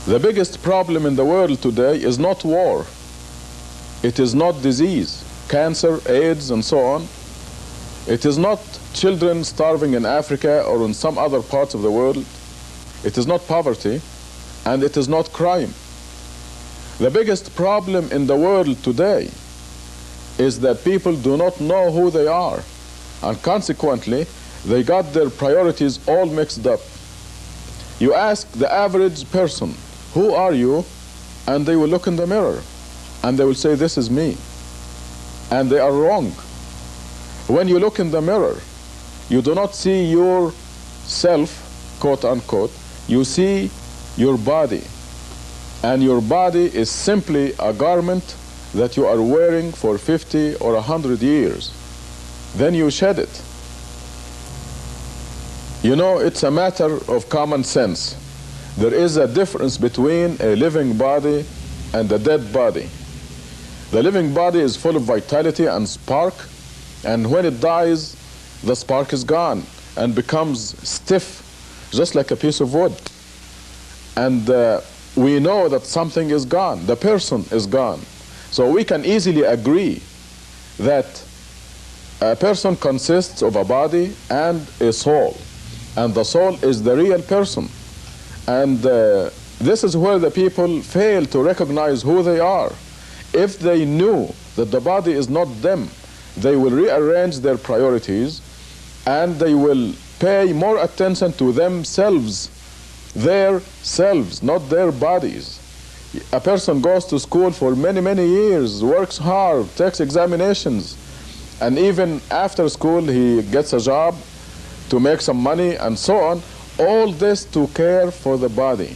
The biggest problem in the world today is not war. It is not disease, cancer, AIDS, and so on. It is not children starving in Africa or in some other parts of the world. It is not poverty, and it is not crime. The biggest problem in the world today is that people do not know who they are, and consequently, they got their priorities all mixed up. You ask the average person, who are you? And they will look in the mirror, and they will say, this is me. And they are wrong. When you look in the mirror, you do not see yourself, quote unquote, you see your body. And your body is simply a garment that you are wearing for 50 or 100 years. Then you shed it. You know, it's a matter of common sense. There is a difference between a living body and a dead body. The living body is full of vitality and spark, and when it dies, the spark is gone and becomes stiff, just like a piece of wood. And we know that something is gone. The person is gone. So we can easily agree that a person consists of a body and a soul. And the soul is the real person. And this is where the people fail to recognize who they are. If they knew that the body is not them, they will rearrange their priorities and they will pay more attention to themselves, their selves, not their bodies. A person goes to school for many, many years, works hard, takes examinations, and even after school he gets a job to make some money and so on. All this to care for the body.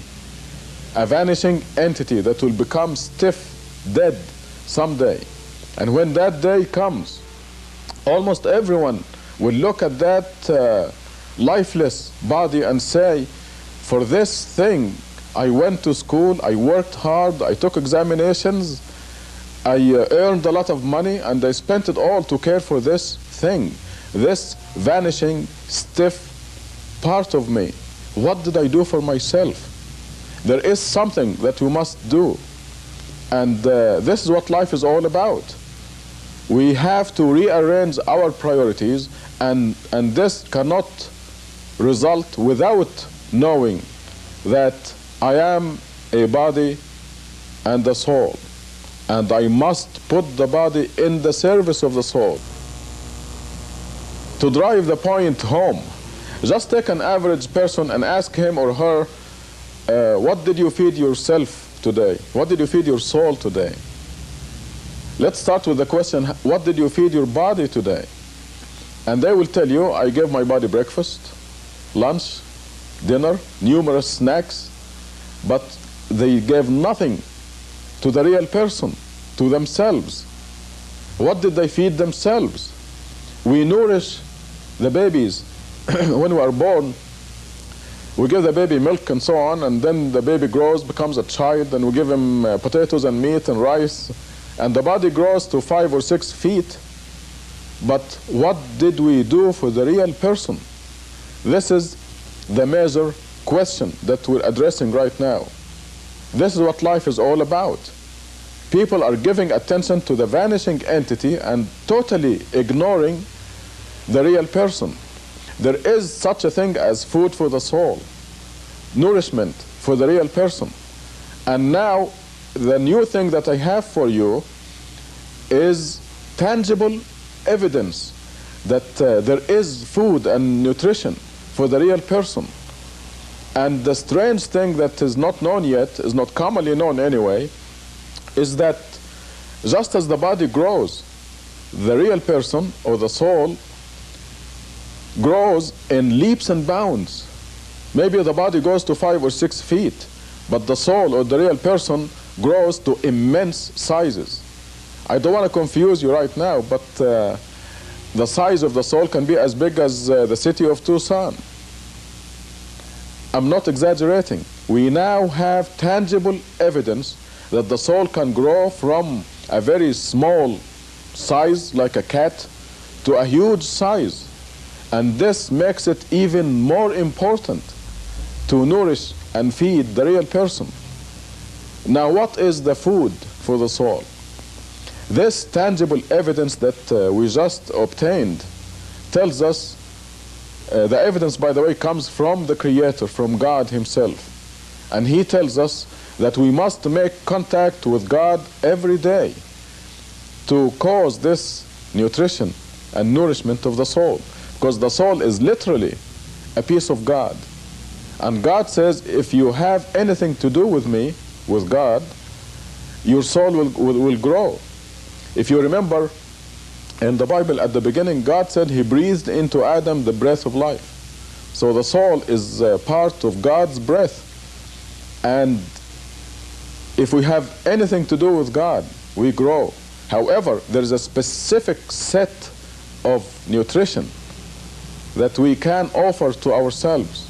A vanishing entity that will become stiff, dead someday. And when that day comes, almost everyone will look at that lifeless body and say, for this thing, I went to school, I worked hard, I took examinations, I earned a lot of money, and I spent it all to care for this thing, this vanishing, stiff part of me. What did I do for myself? There is something that we must do. And this is what life is all about. We have to rearrange our priorities, and this cannot result without knowing that I am a body and a soul, and I must put the body in the service of the soul. To drive the point home, just take an average person and ask him or her, what did you feed yourself today? What did you feed your soul today? Let's start with the question, what did you feed your body today? And they will tell you, I gave my body breakfast, lunch, dinner, numerous snacks, but they gave nothing to the real person, to themselves. What did they feed themselves? We nourish the babies. When we are born, we give the baby milk and so on, and then the baby grows, becomes a child, and we give him potatoes and meat and rice, and the body grows to 5 or 6 feet. But what did we do for the real person? This is the major question that we're addressing right now. This is what life is all about. People are giving attention to the vanishing entity and totally ignoring the real person. There is such a thing as food for the soul, nourishment for the real person. And now, the new thing that I have for you is tangible evidence that there is food and nutrition for the real person. And the strange thing that is not known yet, is not commonly known anyway, is that just as the body grows, the real person or the soul grows in leaps and bounds. Maybe the body goes to 5 or 6 feet, but the soul or the real person grows to immense sizes. I don't want to confuse you right now, but the size of the soul can be as big as the city of Tucson. I'm not exaggerating. We now have tangible evidence that the soul can grow from a very small size, like a cat, to a huge size. And this makes it even more important to nourish and feed the real person. Now, what is the food for the soul? This tangible evidence that we just obtained tells us, the evidence, by the way, comes from the Creator, from God Himself. And He tells us that we must make contact with God every day to cause this nutrition and nourishment of the soul. Because the soul is literally a piece of God. And God says, if you have anything to do with me, with God, your soul will grow. If you remember, in the Bible at the beginning, God said He breathed into Adam the breath of life. So the soul is part of God's breath. And if we have anything to do with God, we grow. However, there is a specific set of nutrition that we can offer to ourselves.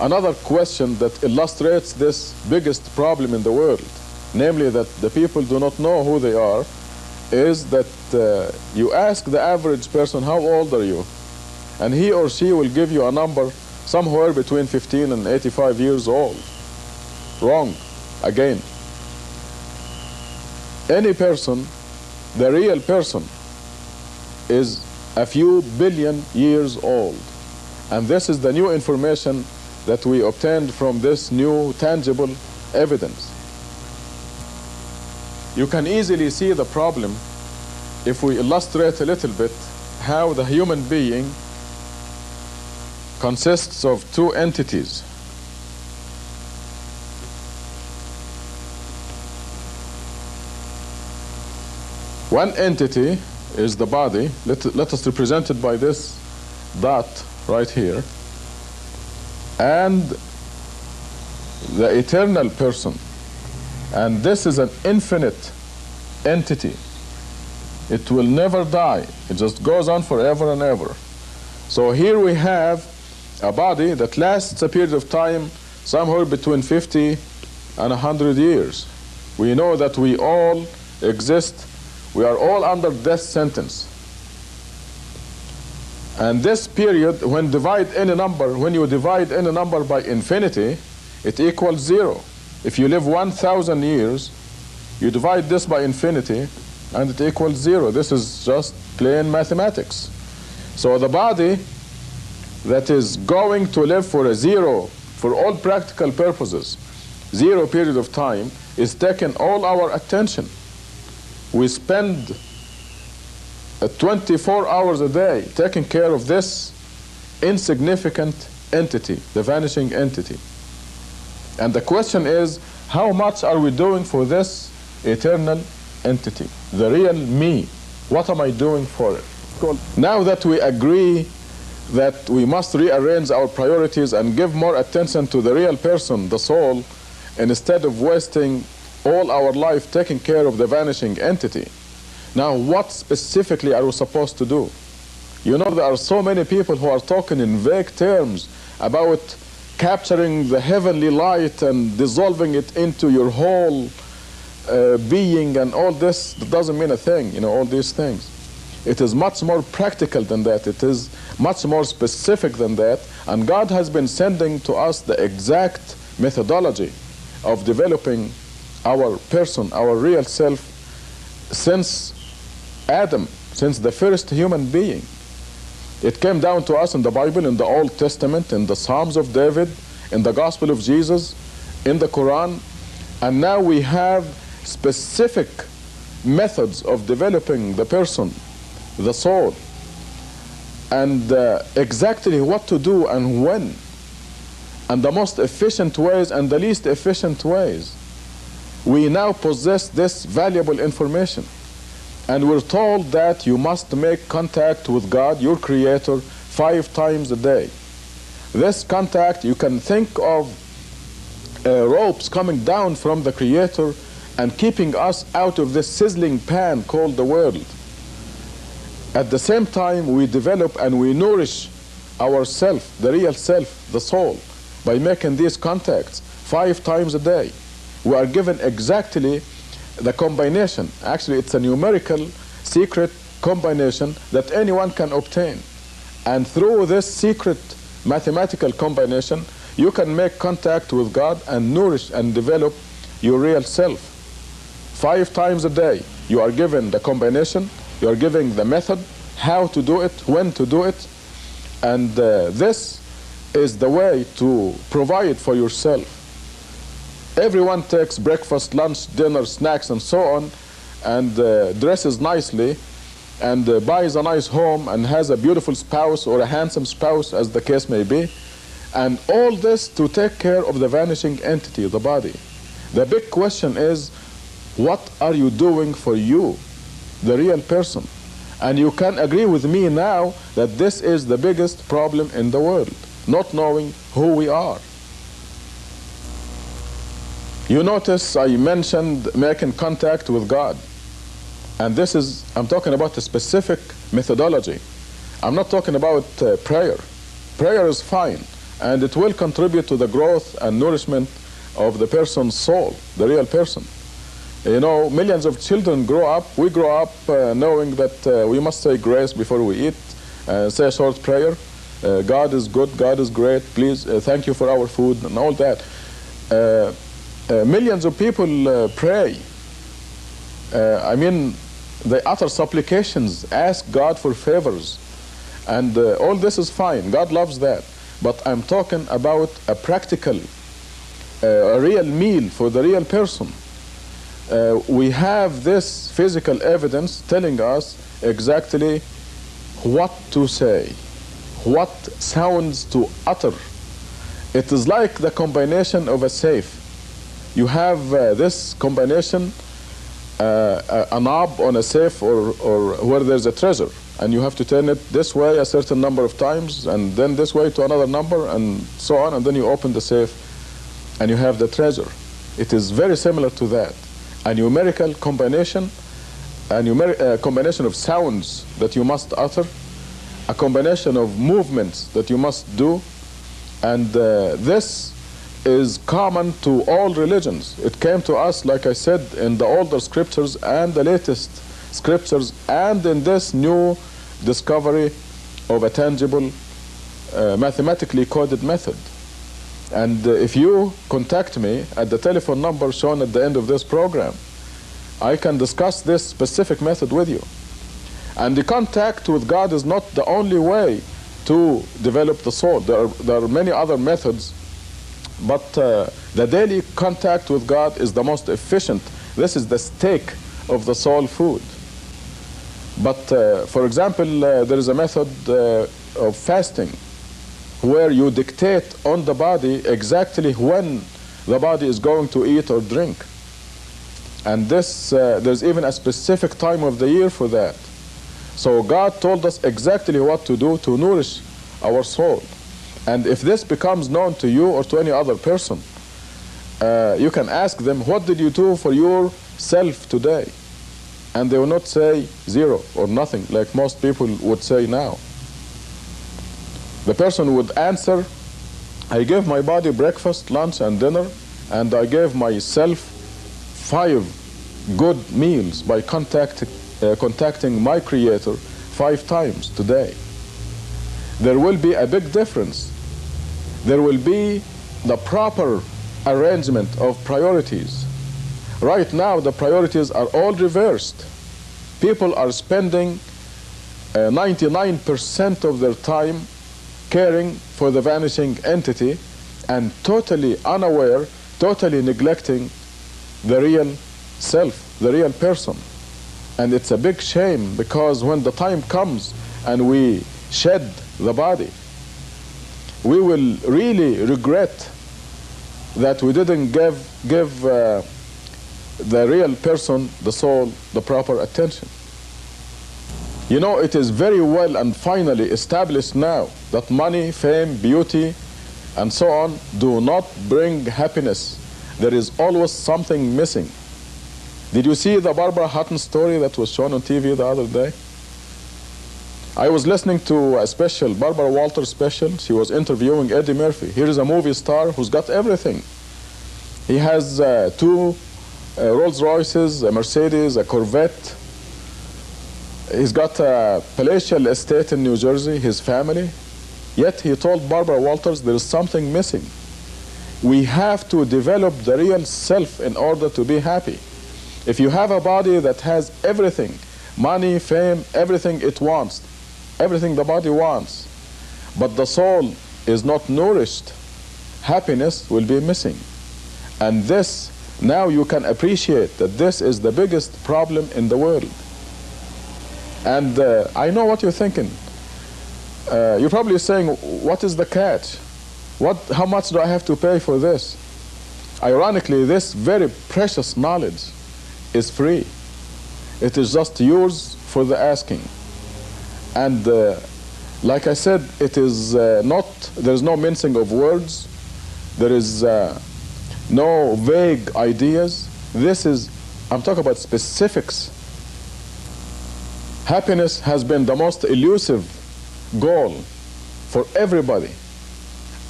Another question that illustrates this biggest problem in the world, namely that the people do not know who they are, is that you ask the average person, how old are you? And he or she will give you a number somewhere between 15 and 85 years old. Wrong. Again. Any person, the real person, is a few billion years old. And this is the new information that we obtained from this new tangible evidence. You can easily see the problem if we illustrate a little bit how the human being consists of two entities. One entity is the body. Let us represent it by this dot right here. And the eternal person. And this is an infinite entity. It will never die. It just goes on forever and ever. So here we have a body that lasts a period of time somewhere between 50 and 100 years. We know that we all exist. We are all under death sentence. And this period, when you divide any number by infinity, it equals 0. If you live 1,000 years, you divide this by infinity, and it equals 0. This is just plain mathematics. So the body that is going to live for a 0, for all practical purposes, 0 period of time, is taking all our attention. We spend 24 hours a day taking care of this insignificant entity, the vanishing entity. And the question is, how much are we doing for this eternal entity, the real me? What am I doing for it? Now that we agree that we must rearrange our priorities and give more attention to the real person, the soul, instead of wasting all our life taking care of the vanishing entity. Now, what specifically are we supposed to do? You know, there are so many people who are talking in vague terms about capturing the heavenly light and dissolving it into your whole being and all this. That doesn't mean a thing, you know, all these things. It is much more practical than that. It is much more specific than that. And God has been sending to us the exact methodology of developing our person, our real self, since Adam, since the first human being. It came down to us in the Bible, in the Old Testament, in the Psalms of David, in the Gospel of Jesus, in the Quran, and now we have specific methods of developing the person, the soul, and exactly what to do and when, and the most efficient ways and the least efficient ways. We now possess this valuable information. And we're told that you must make contact with God, your Creator, 5 times a day. This contact, you can think of ropes coming down from the Creator and keeping us out of this sizzling pan called the world. At the same time, we develop and we nourish ourself, the real self, the soul, by making these contacts 5 times a day. We are given exactly the combination. Actually, it's a numerical secret combination that anyone can obtain. And through this secret mathematical combination, you can make contact with God and nourish and develop your real self. 5 times a day, you are given the combination, you are given the method, how to do it, when to do it, and this is the way to provide for yourself. Everyone takes breakfast, lunch, dinner, snacks, and so on, and dresses nicely, and buys a nice home, and has a beautiful spouse or a handsome spouse, as the case may be, and all this to take care of the vanishing entity, the body. The big question is, what are you doing for you, the real person? And you can agree with me now that this is the biggest problem in the world, not knowing who we are. You notice I mentioned making contact with God. And this is, I'm talking about a specific methodology. I'm not talking about prayer. Prayer is fine, and it will contribute to the growth and nourishment of the person's soul, the real person. You know, millions of children grow up, we grow up knowing that we must say grace before we eat, say a short prayer. God is good, God is great, please thank you for our food, and all that. Millions of people pray. I mean, they utter supplications, ask God for favors, and all this is fine. God loves that. But I'm talking about a practical, a real meal for the real person. We have this physical evidence telling us exactly what to say, what sounds to utter. It is like the combination of a safe. You have this combination, a knob on a safe or where there's a treasure, and you have to turn it this way a certain number of times, and then this way to another number, and so on, and then you open the safe and you have the treasure. It is very similar to that. A numerical combination, a combination of sounds that you must utter, a combination of movements that you must do, and this is common to all religions. It came to us, like I said, in the older scriptures and the latest scriptures, and in this new discovery of a tangible, mathematically coded method. And if you contact me at the telephone number shown at the end of this program, I can discuss this specific method with you. And the contact with God is not the only way to develop the soul. There are many other methods, but the daily contact with God is the most efficient. This is the steak of the soul food. But for example, there is a method of fasting, where you dictate on the body exactly when the body is going to eat or drink. And this, there's even a specific time of the year for that. So God told us exactly what to do to nourish our soul. And if this becomes known to you or to any other person, you can ask them, what did you do for yourself today? And they will not say zero or nothing, like most people would say now. The person would answer, I gave my body breakfast, lunch, and dinner, and I gave myself 5 good meals by contacting my Creator 5 times today. There will be a big difference. There will be the proper arrangement of priorities. Right now, the priorities are all reversed. People are spending 99% of their time caring for the vanishing entity and totally unaware, totally neglecting the real self, the real person. And it's a big shame, because when the time comes and we shed the body, we will really regret that we didn't give the real person, the soul, the proper attention. You know, it is very well and finally established now that money, fame, beauty, and so on do not bring happiness. There is always something missing. Did you see the Barbara Hutton story that was shown on TV the other day? I was listening to a special, Barbara Walters special. She was interviewing Eddie Murphy. Here is a movie star who's got everything. He has 2 Rolls Royces, a Mercedes, a Corvette. He's got a palatial estate in New Jersey, his family. Yet he told Barbara Walters there is something missing. We have to develop the real self in order to be happy. If you have a body that has everything, money, fame, everything it wants, everything the body wants, but the soul is not nourished, happiness will be missing. And this, now you can appreciate that this is the biggest problem in the world. And I know what you're thinking. You're probably saying, what is the catch? How much do I have to pay for this? Ironically, this very precious knowledge is free. It is just yours for the asking. And like I said, it is there's no mincing of words. There is no vague ideas. I'm talking about specifics. Happiness has been the most elusive goal for everybody.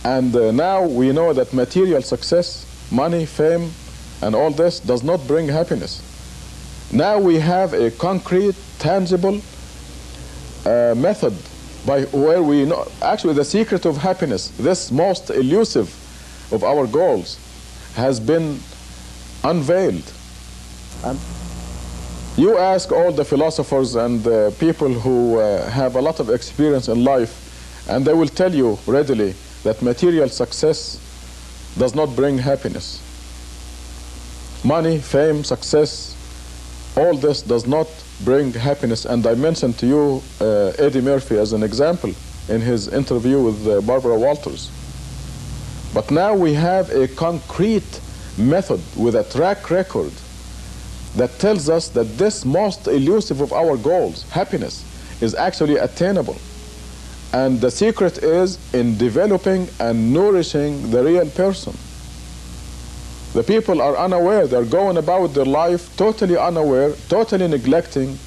And now we know that material success, money, fame, and all this does not bring happiness. Now we have a concrete, tangible method by where we know, actually the secret of happiness, this most elusive of our goals, has been unveiled. And you ask all the philosophers and people who have a lot of experience in life, and they will tell you readily that material success does not bring happiness. Money, fame, success, all this does not bring happiness. And I mentioned to you Eddie Murphy as an example in his interview with Barbara Walters. But now we have a concrete method with a track record that tells us that this most elusive of our goals, happiness, is actually attainable. And the secret is in developing and nourishing the real person. The people are unaware. They're going about their life totally unaware, totally neglecting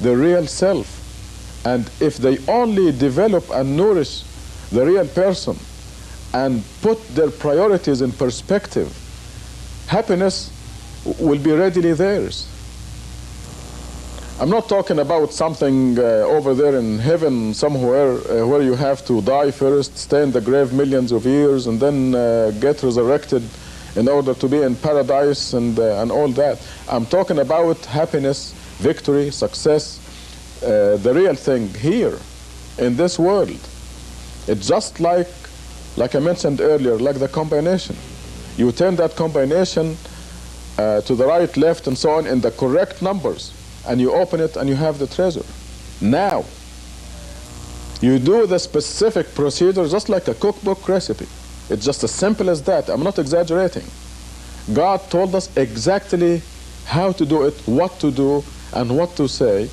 the real self. And if they only develop and nourish the real person and put their priorities in perspective, happiness will be readily theirs. I'm not talking about something over there in heaven somewhere where you have to die first, stay in the grave millions of years, and then get resurrected in order to be in paradise and all that. I'm talking about happiness, victory, success, the real thing here in this world. It's just like I mentioned earlier, like the combination. You turn that combination to the right, left, and so on in the correct numbers, and you open it and you have the treasure. Now, you do the specific procedure just like a cookbook recipe. It's just as simple as that. I'm not exaggerating. God told us exactly how to do it, what to do, and what to say,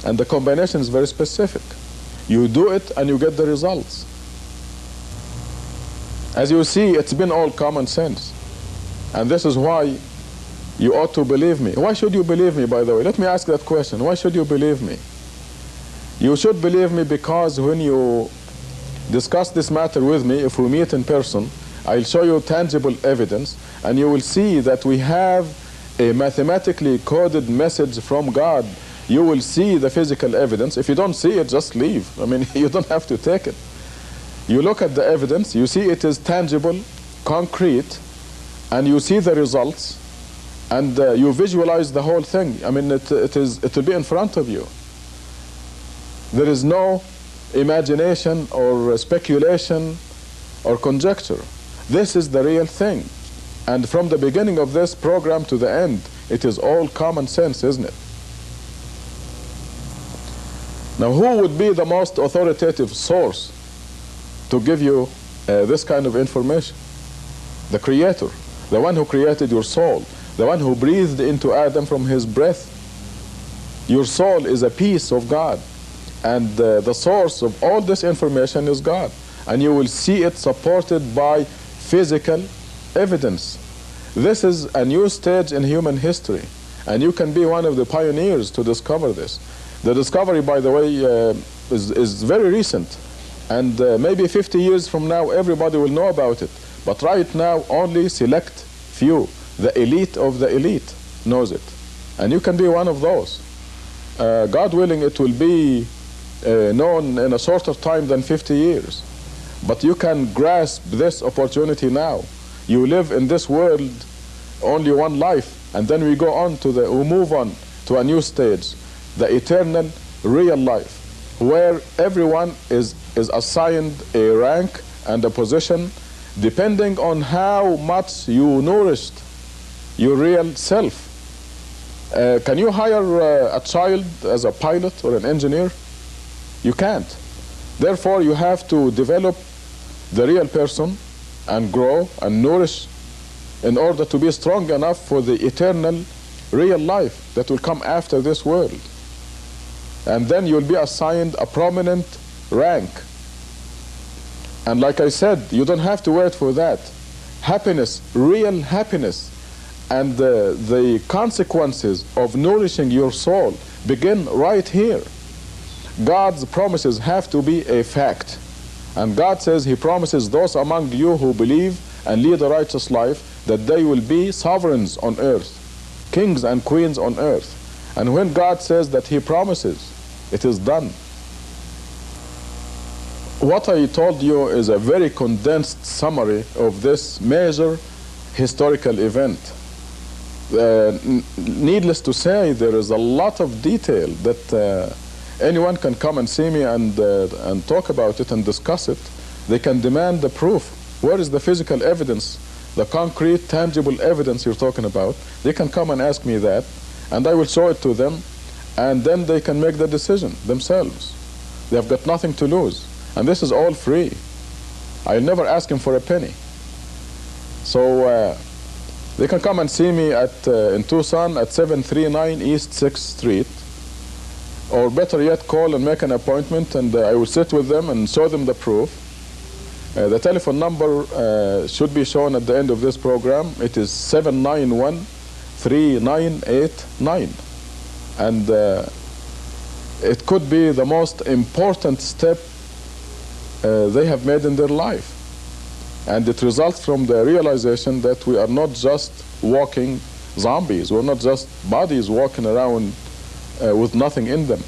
and the combination is very specific. You do it and you get the results. As you see, it's been all common sense. And this is why you ought to believe me. Why should you believe me, by the way? Let me ask that question. Why should you believe me? You should believe me because when you discuss this matter with me, if we meet in person, I'll show you tangible evidence, and you will see that we have a mathematically coded message from God. You will see the physical evidence. If you don't see it, just leave. I mean, you don't have to take it. You look at the evidence, you see it is tangible, concrete, and you see the results, and you visualize the whole thing. I mean, it will be in front of you. There is no imagination or speculation or conjecture. This is the real thing. And from the beginning of this program to the end, it is all common sense, isn't it? Now, who would be the most authoritative source to give you this kind of information? The Creator, the one who created your soul, the one who breathed into Adam from his breath. Your soul is a piece of God, and the source of all this information is God. And you will see it supported by physical evidence. This is a new stage in human history, and you can be one of the pioneers to discover this. The discovery, by the way, is very recent, and maybe 50 years from now everybody will know about it. But right now only select few, the elite of the elite, knows it. And you can be one of those. God willing, it will be known in a shorter time than 50 years. But you can grasp this opportunity now. You live in this world only one life, and then we move on to a new stage, the eternal real life, where everyone is assigned a rank and a position depending on how much you nourished your real self. Can you hire a child as a pilot or an engineer? You can't. Therefore, you have to develop the real person and grow and nourish in order to be strong enough for the eternal real life that will come after this world. And then you'll be assigned a prominent rank. And like I said, you don't have to wait for that. Happiness, real happiness, and the consequences of nourishing your soul begin right here. God's promises have to be a fact. And God says He promises those among you who believe and lead a righteous life that they will be sovereigns on earth, kings and queens on earth. And when God says that He promises, it is done. What I told you is a very condensed summary of this major historical event. Needless to say, there is a lot of detail that anyone can come and see me and talk about it and discuss it. They can demand the proof. Where is the physical evidence, the concrete, tangible evidence you're talking about? They can come and ask me that, and I will show it to them, and then they can make the decision themselves. They have got nothing to lose. And this is all free. I'll never ask him for a penny. So they can come and see me in Tucson at 739 East 6th Street. Or better yet, call and make an appointment, and I will sit with them and show them the proof. The telephone number should be shown at the end of this program. It is 791-3989. And it could be the most important step they have made in their life. And it results from the realization that we are not just walking zombies. We're not just bodies walking around with nothing in them.